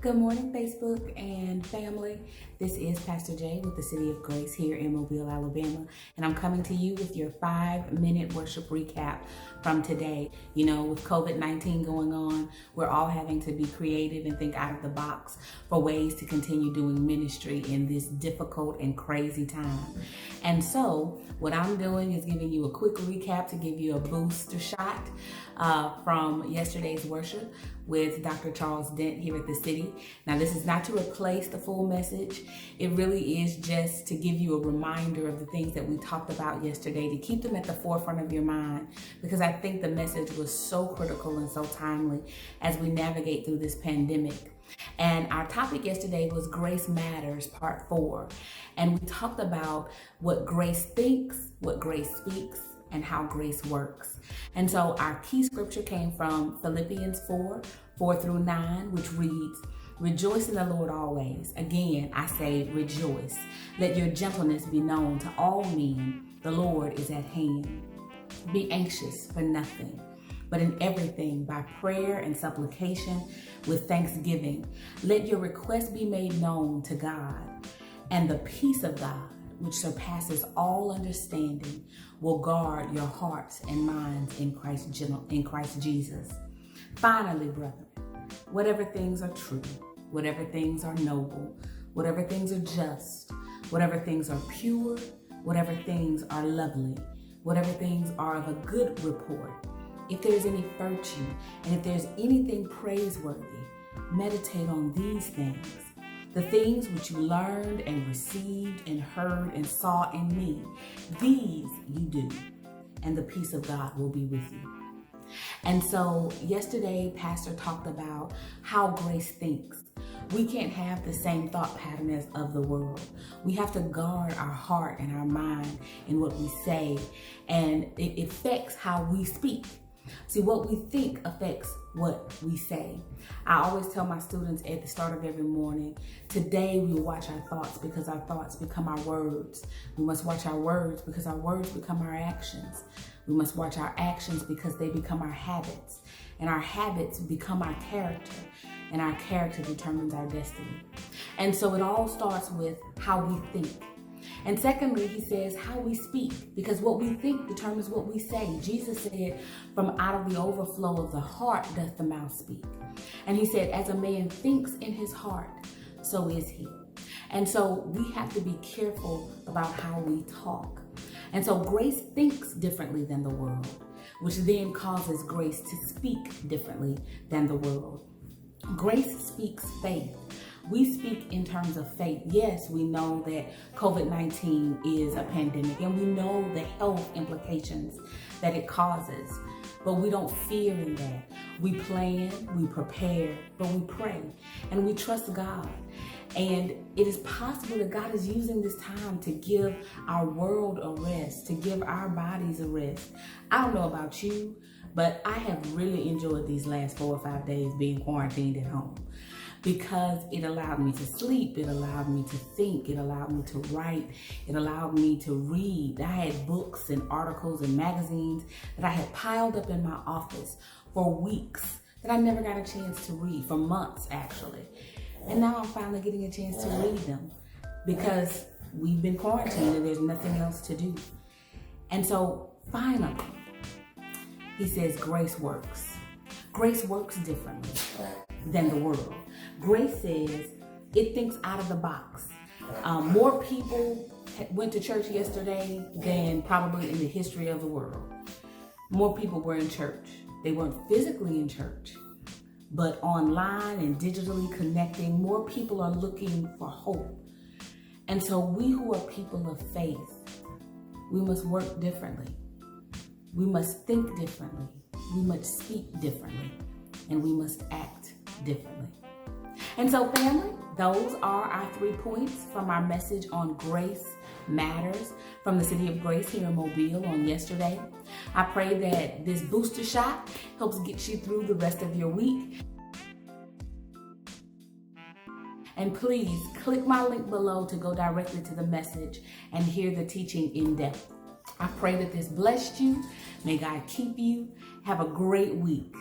Good morning, Facebook and family. This is Pastor Jay with the City of Grace here in Mobile, Alabama, and I'm coming to you with your 5-minute worship recap from today. You know, with COVID-19 going on, we're all having to be creative and think out of the box for ways to continue doing ministry in this difficult and crazy time. And so, what I'm doing is giving you a quick recap to give you a booster shot from yesterday's worship with Dr. Charles Dent here at the City. Now, this is not to replace the full message. It really is just to give you a reminder of the things that we talked about yesterday, to keep them at the forefront of your mind, because I think the message was so critical and so timely as we navigate through this pandemic. And our topic yesterday was Grace Matters, Part 4. And we talked about what grace thinks, what grace speaks, and how grace works. And so our key scripture came from Philippians 4:4-9, which reads, "Rejoice in the Lord always." Again, I say rejoice. "Let your gentleness be known to all men. The Lord is at hand. Be anxious for nothing, but in everything by prayer and supplication with thanksgiving. Let your requests be made known to God, and the peace of God, which surpasses all understanding, will guard your hearts and minds in Christ Jesus. Finally, brethren, whatever things are true, whatever things are noble, whatever things are just, whatever things are pure, whatever things are lovely, whatever things are of a good report, if there's any virtue, and if there's anything praiseworthy, meditate on these things. The things which you learned and received and heard and saw in me, these you do, and the peace of God will be with you." And so yesterday, Pastor talked about how grace thinks. We can't have the same thought pattern as of the world. We have to guard our heart and our mind in what we say, and it affects how we speak. See, what we think affects what we say. I always tell my students at the start of every morning, today we watch our thoughts because our thoughts become our words. We must watch our words because our words become our actions. We must watch our actions because they become our habits. And our habits become our character. And our character determines our destiny. And so it all starts with how we think. And secondly, he says how we speak, because what we think determines what we say. Jesus said, "From out of the overflow of the heart doth the mouth speak." And he said, as a man thinks in his heart, so is he. And so we have to be careful about how we talk. And so grace thinks differently than the world, which then causes grace to speak differently than the world. Grace speaks faith. We speak in terms of faith. Yes, we know that COVID-19 is a pandemic, and we know the health implications that it causes, but we don't fear in that. We plan, we prepare, but we pray, and we trust God. And it is possible that God is using this time to give our world a rest, to give our bodies a rest. I don't know about you, but I have really enjoyed these last 4 or 5 days being quarantined at home, because it allowed me to sleep, it allowed me to think, it allowed me to write, it allowed me to read. I had books and articles and magazines that I had piled up in my office for weeks that I never got a chance to read, for months actually. And now I'm finally getting a chance to read them because we've been quarantined and there's nothing else to do. And so finally, he says grace works. Grace works differently than the world. Grace says it thinks out of the box. More people went to church yesterday than probably in the history of the world. More people were in church. They weren't physically in church, but online and digitally connecting, more people are looking for hope. And so we who are people of faith, we must work differently. We must think differently. We must speak differently. And we must act differently. And so, family, those are our 3 points from our message on Grace Matters from the City of Grace here in Mobile on yesterday. I pray that this booster shot helps get you through the rest of your week. And please click my link below to go directly to the message and hear the teaching in depth. I pray that this blessed you. May God keep you. Have a great week.